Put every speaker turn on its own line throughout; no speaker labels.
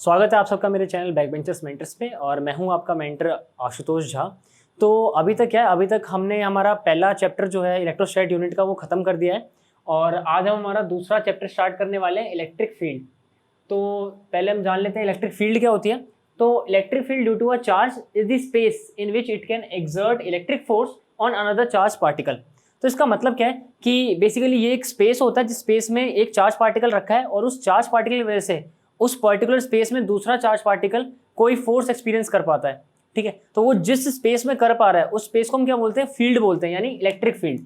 स्वागत है आप सबका मेरे चैनल बैक बेंचर्स मेंटर्स पे और मैं हूं आपका मेंटर आशुतोष झा। तो अभी तक हमने हमारा पहला चैप्टर जो है इलेक्ट्रोस्टैट यूनिट का वो ख़त्म कर दिया है और आज हम हमारा दूसरा चैप्टर स्टार्ट करने वाले हैं इलेक्ट्रिक फील्ड। तो पहले हम जान लेते हैं इलेक्ट्रिक फील्ड क्या होती है। तो electric field due to a charge is the space in which it can exert electric force on another charge particle. तो इसका मतलब क्या है कि बेसिकली ये एक स्पेस होता है जिस स्पेस में एक चार्ज पार्टिकल रखा है और उस चार्ज पार्टिकल की वजह से उस पर्टिकुलर स्पेस में दूसरा चार्ज पार्टिकल कोई फोर्स एक्सपीरियंस कर पाता है। ठीक है, तो वो जिस स्पेस में कर पा रहा है उस स्पेस को हम क्या बोलते हैं, फील्ड बोलते हैं, यानी इलेक्ट्रिक फील्ड।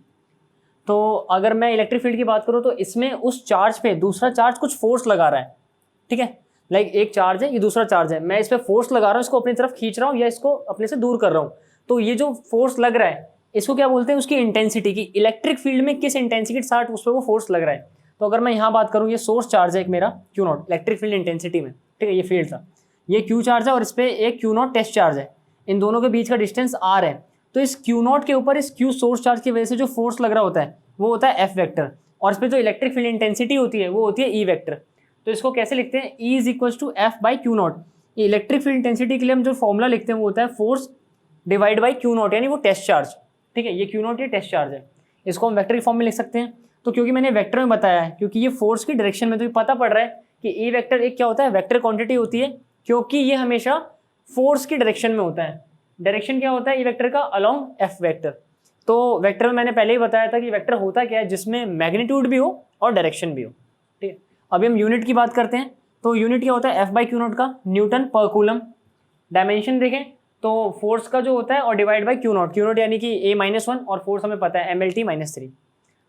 तो अगर मैं इलेक्ट्रिक फील्ड की बात करूं तो इसमें उस चार्ज पे दूसरा चार्ज कुछ फोर्स लगा रहा है। ठीक है, लाइक एक चार्ज है, ये दूसरा चार्ज है, मैं इस पर फोर्स लगा रहा हूँ, इसको अपनी तरफ खींच रहा हूँ या इसको अपने से दूर कर रहा हूँ। तो ये जो फोर्स लग रहा है इसको क्या बोलते हैं, उसकी इंटेंसिटी की। इलेक्ट्रिक फील्ड में किस इंटेंसिटी के साथ उस पर वो फोर्स लग रहा है। तो अगर मैं यहाँ बात करूँ, ये सोर्स चार्ज है एक मेरा Q not electric field intensity में। ठीक है, ये फील्ड था, ये क्यू चार्ज है और इस पर एक क्यू नॉट टेस्ट चार्ज है। इन दोनों के बीच का डिस्टेंस आर है। तो इस क्यू नॉट के ऊपर इस क्यू सोर्स चार्ज की वजह से जो फोर्स लग रहा होता है वो होता है एफ वेक्टर और इस पर जो इलेक्ट्रिक फील्ड इंटेंसिटी होती है वो होती है ई वेक्टर। तो इसको कैसे लिखते हैं, E is equal to F by Q not. ये इलेक्ट्रिक फील्ड इंटेंसिटी के लिए हम जो फॉर्मूला लिखते हैं वो होता है force divide by Q naught, यानी वो टेस्ट चार्ज। ठीक है, ये क्यू नॉट ये टेस्ट चार्ज है, इसको हम वेक्टर की फॉर्म में लिख सकते हैं। तो क्योंकि मैंने वेक्टर में बताया है, क्योंकि ये फोर्स की डायरेक्शन में, तो ये पता पड़ रहा है कि ई वेक्टर एक क्या होता है, वेक्टर क्वांटिटी होती है, क्योंकि ये हमेशा फोर्स की डायरेक्शन में होता है। डायरेक्शन क्या होता है ई वेक्टर का, अलोंग एफ वेक्टर। तो वेक्टर में मैंने पहले ही बताया था कि वेक्टर होता क्या है, जिसमें मैग्नीट्यूड भी हो और डायरेक्शन भी हो। ठीक है, अभी हम यूनिट की बात करते हैं। तो यूनिट क्या होता है, एफ बाई क्यू नॉट का, न्यूटन पर कूलम। डायमेंशन देखें तो फोर्स का जो होता है और डिवाइड बाई क्यू नॉट यानी कि ए माइनस वन, और फोर्स हमें पता है M L T minus three.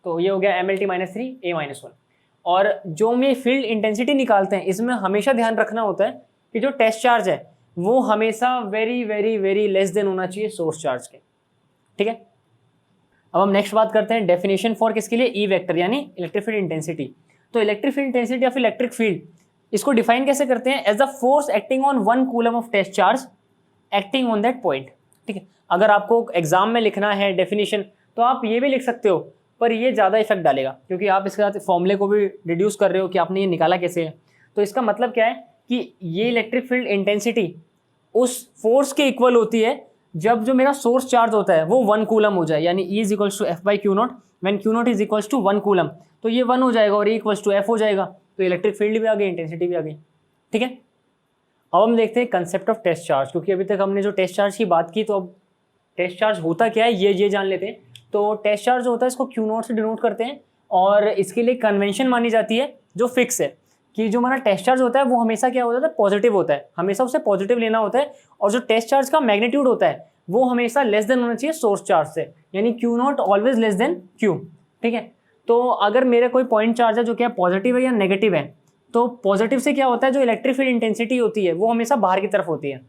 तो ये हो गया M L T minus three A minus one. और जो हम ये फील्ड इंटेंसिटी निकालते हैं इसमें हमेशा ध्यान रखना होता है कि जो टेस्ट चार्ज है वो हमेशा very very very less than होना चाहिए सोर्स चार्ज के। ठीक है, अब हम नेक्स्ट बात करते हैं डेफिनेशन फॉर किसके लिए, ई वेक्टर यानी इलेक्ट्रिक फील्ड इंटेंसिटी। तो इलेक्ट्रिक फील्ड इंटेंसिटी या फिर इलेक्ट्रिक फील्ड, इसको डिफाइन कैसे करते हैं, as the force acting on one coulomb of test charge acting on that point. ठीक है, अगर आपको एग्जाम में लिखना है डेफिनेशन तो आप ये भी लिख सकते हो, पर ये ज़्यादा इफेक्ट डालेगा क्योंकि आप इसके साथ फॉर्मूले को भी रिड्यूस कर रहे हो कि आपने ये निकाला कैसे है। तो इसका मतलब क्या है कि ये इलेक्ट्रिक फील्ड इंटेंसिटी उस फोर्स के इक्वल होती है जब जो मेरा सोर्स चार्ज होता है वो वन कूलम हो जाए, यानी E is equals to F by Q not when Q not is equals to one coulomb. तो ये वन हो जाएगा और ई इक्वल्स टू एफ हो जाएगा, तो इलेक्ट्रिक फील्ड भी आ गई, इंटेंसिटी भी आ गई। ठीक है, अब हम देखते हैं कंसेप्ट ऑफ टेस्ट चार्ज, क्योंकि अभी तक हमने जो टेस्ट चार्ज की बात की, तो अब टेस्ट चार्ज होता क्या है ये जान लेते हैं। तो टेस्ट चार्ज जो होता है इसको क्यू नॉट से डिनोट करते हैं और इसके लिए कन्वेंशन मानी जाती है जो फिक्स है कि जो हमारा टेस्ट चार्ज होता है वो हमेशा क्या होता है, पॉजिटिव होता है, हमेशा उसे पॉजिटिव लेना होता है। और जो टेस्ट चार्ज का मैग्नीट्यूड होता है वो हमेशा लेस देन होना चाहिए सोर्स चार्ज से, यानी Q not always less than Q. ठीक है, तो अगर मेरा कोई पॉइंट चार्ज है जो क्या पॉजिटिव है या नेगेटिव है, तो पॉजिटिव से क्या होता है, जो इलेक्ट्रिक फील्ड इंटेंसिटी होती है वो हमेशा बाहर की तरफ होती है,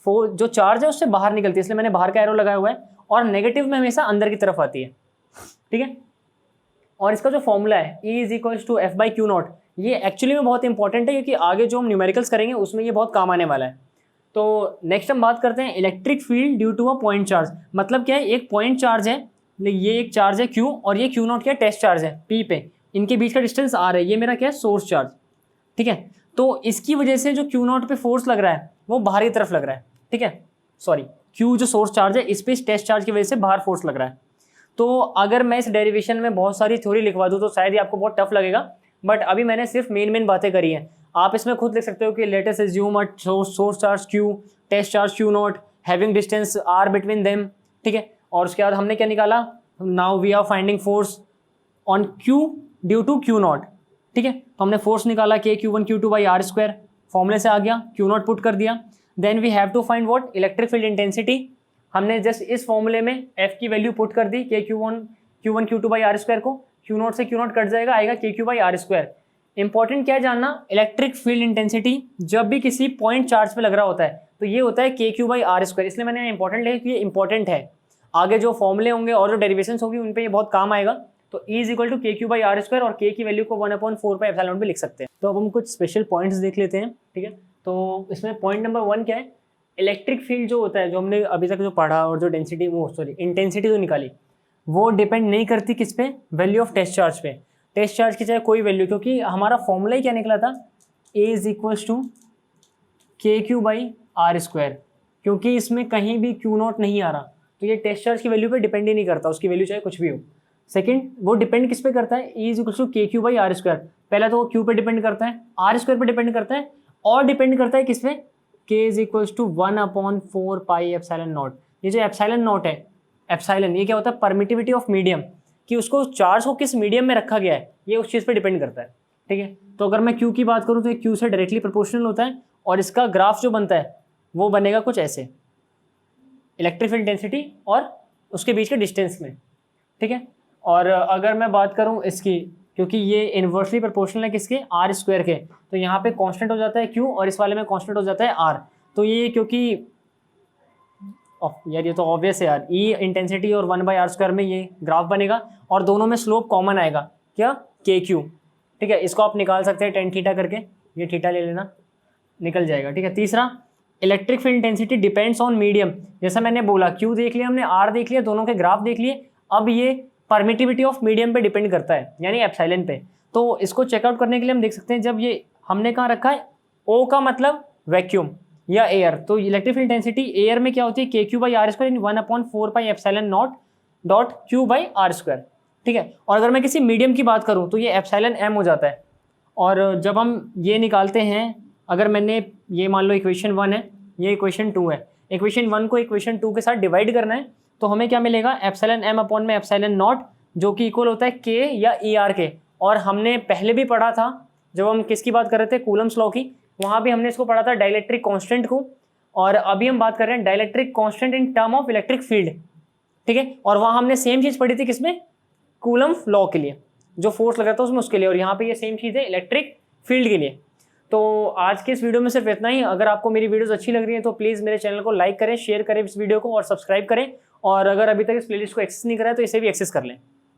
जो चार्ज है उससे बाहर निकलती है, इसलिए मैंने बाहर का एरो लगाया हुआ है। और नेगेटिव में हमेशा अंदर की तरफ आती है। ठीक है, और इसका जो फॉर्मूला है E is equals to F by Q not, ये एक्चुअली में बहुत इंपॉर्टेंट है क्योंकि आगे जो हम न्यूमेरिकल्स करेंगे उसमें ये बहुत काम आने वाला है। तो नेक्स्ट हम बात करते हैं electric field due to a point charge. मतलब क्या है, एक पॉइंट चार्ज है, ये एक चार्ज है Q और ये क्यू नॉट क्या टेस्ट चार्ज है P पे, इनके बीच का डिस्टेंस R है, ये मेरा क्या है सोर्स चार्ज। ठीक है, तो इसकी वजह से जो क्यू नॉट पे फोर्स लग रहा है वो बाहर की तरफ लग रहा है। ठीक है, सॉरी, क्यू जो सोर्स चार्ज है इस पे टेस्ट चार्ज की वजह से बाहर फोर्स लग रहा है। तो अगर मैं इस डेरिवेशन में बहुत सारी थ्योरी लिखवा दूँ तो शायद ये आपको बहुत टफ लगेगा, बट अभी मैंने सिर्फ मेन बातें करी हैं। आप इसमें खुद लिख सकते हो कि let us assume a source charge Q, test charge Q not having distance R between them. ठीक है, और उसके बाद हमने क्या निकाला, now we are finding force on Q due to Q not. ठीक है, तो हमने फोर्स निकाला कि Q1 Q2 by R square, फॉर्मूले से आ गया, Q नॉट पुट कर दिया। Then we have to find what, electric field intensity. हमने जस्ट इस फॉर्मूले में F की वैल्यू पुट कर दी कि Q1 Q2 by R square को, Q नॉट से Q नॉट कट जाएगा, आएगा KQ by R square. Important क्या है जानना, इलेक्ट्रिक फील्ड इंटेंसिटी जब भी किसी पॉइंट चार्ज पे लग रहा होता है तो ये होता है KQ बाई आर स्क्वायर। इसलिए मैंने इंपॉर्टेंट लिखा कि ये इंपॉर्टेंट है, आगे जो फॉर्मूले होंगे और जो डेरिवेशंस होगी उन पे ये बहुत काम आएगा। तो E is equal to KQ by R square और K की वैल्यू को 1/4 पाई एप्सिलॉन भी लिख सकते हैं। तो अब हम कुछ स्पेशल पॉइंट्स देख लेते हैं। ठीक है, तो इसमें पॉइंट नंबर 1 क्या है, इलेक्ट्रिक फील्ड जो होता है, जो हमने अभी तक जो पढ़ा और जो डेंसिटी इंटेंसिटी जो निकाली, वो डिपेंड नहीं करती किस पे, वैल्यू ऑफ टेस्ट चार्ज पे। टेस्ट चार्ज की चाहे कोई वैल्यू, क्योंकि हमारा फॉर्मूला ही क्या निकला था, A is equals to KQ/R², क्योंकि इसमें कहीं भी Q0 नहीं आ रहा, तो ये टेस्ट चार्ज की वैल्यू पे डिपेंड ही नहीं करता, उसकी वैल्यू चाहे कुछ भी हो। सेकंड, वो डिपेंड किस पे करता है, E = KQ/R²। पहला तो वो Q पे डिपेंड करता है, R² पे डिपेंड करता है, और डिपेंड करता है किस पे, K = 1/4πε0। ये जो ε0 है, एप्सिलॉन ये क्या होता है, परमिटिविटी ऑफ मीडियम, कि उसको चार्ज को किस मीडियम में रखा गया है, ये उस चीज़ पे डिपेंड करता है। ठीक है, तो अगर मैं Q की बात करूँ तो ये Q से डायरेक्टली प्रोपोर्शनल होता है, और इसका ग्राफ जो बनता है वो बनेगा कुछ ऐसे, इलेक्ट्रिक फील्ड डेंसिटी और उसके बीच के डिस्टेंस में। ठीक है, और अगर मैं बात करूँ इसकी, क्योंकि ये इन्वर्सली प्रोपोर्शनल है किसके, R² के, तो यहाँ पे कांस्टेंट हो जाता है Q और इस वाले में कांस्टेंट हो जाता है R। तो ये क्योंकि यार ये तो ऑब्वियस है यार, E इंटेंसिटी और 1/R² में ये ग्राफ बनेगा, और दोनों में स्लोप कॉमन आएगा, क्या, KQ। ठीक है, इसको आप निकाल सकते हैं tan थीटा करके, ये थीटा ले लेना, निकल जाएगा। ठीक है, तीसरा, electric field intensity depends on medium. जैसा मैंने बोला, Q देख लिया हमने, R देख लिया, दोनों के ग्राफ देख लिए, अब ये परमिटिविटी ऑफ मीडियम पे डिपेंड करता है, यानी एप्सिलॉन पे। तो इसको चेकआउट करने के लिए हम देख सकते हैं, जब ये हमने कहाँ रखा है, O का मतलब वैक्यूम या एयर, तो इलेक्ट्रिक फील्ड इंटेंसिटी एयर में क्या होती है, KQ/R², 1/4πε0.Q/R²। ठीक है, और अगर मैं किसी मीडियम की बात करूँ तो ये εm हो जाता है। और जब हम ये निकालते हैं, अगर मैंने ये मान लो इक्वेशन 1 है, ये इक्वेशन 2 है, इक्वेशन 1 को इक्वेशन 2 के साथ डिवाइड करना है, तो हमें क्या मिलेगा, εm/ε0, जो कि इक्वल होता है K या ER के। और हमने पहले भी पढ़ा था, जब हम किसकी बात कर रहे थे, कूलम्स लॉ की, वहाँ भी हमने इसको पढ़ा था डाइलेक्ट्रिक कांस्टेंट को, और अभी हम बात कर रहे हैं dielectric constant in term of electric field. ठीक है, और वहाँ हमने सेम चीज़ पढ़ी थी किसमें, कूलम लॉ के लिए, जो फोर्स लगा था उसमें, उसके लिए, और यहाँ पे ये सेम चीज़ है इलेक्ट्रिक फील्ड के लिए। तो आज के इस वीडियो में सिर्फ इतना ही। अगर आपको मेरी वीडियोस अच्छी लग रही है तो प्लीज़ मेरे चैनल को लाइक करें, शेयर करें इस वीडियो को, और सब्सक्राइब करें, और अगर अभी तक इस प्लेलिस्ट को एक्सेस नहीं करा है तो इसे भी एक्सेस कर लें।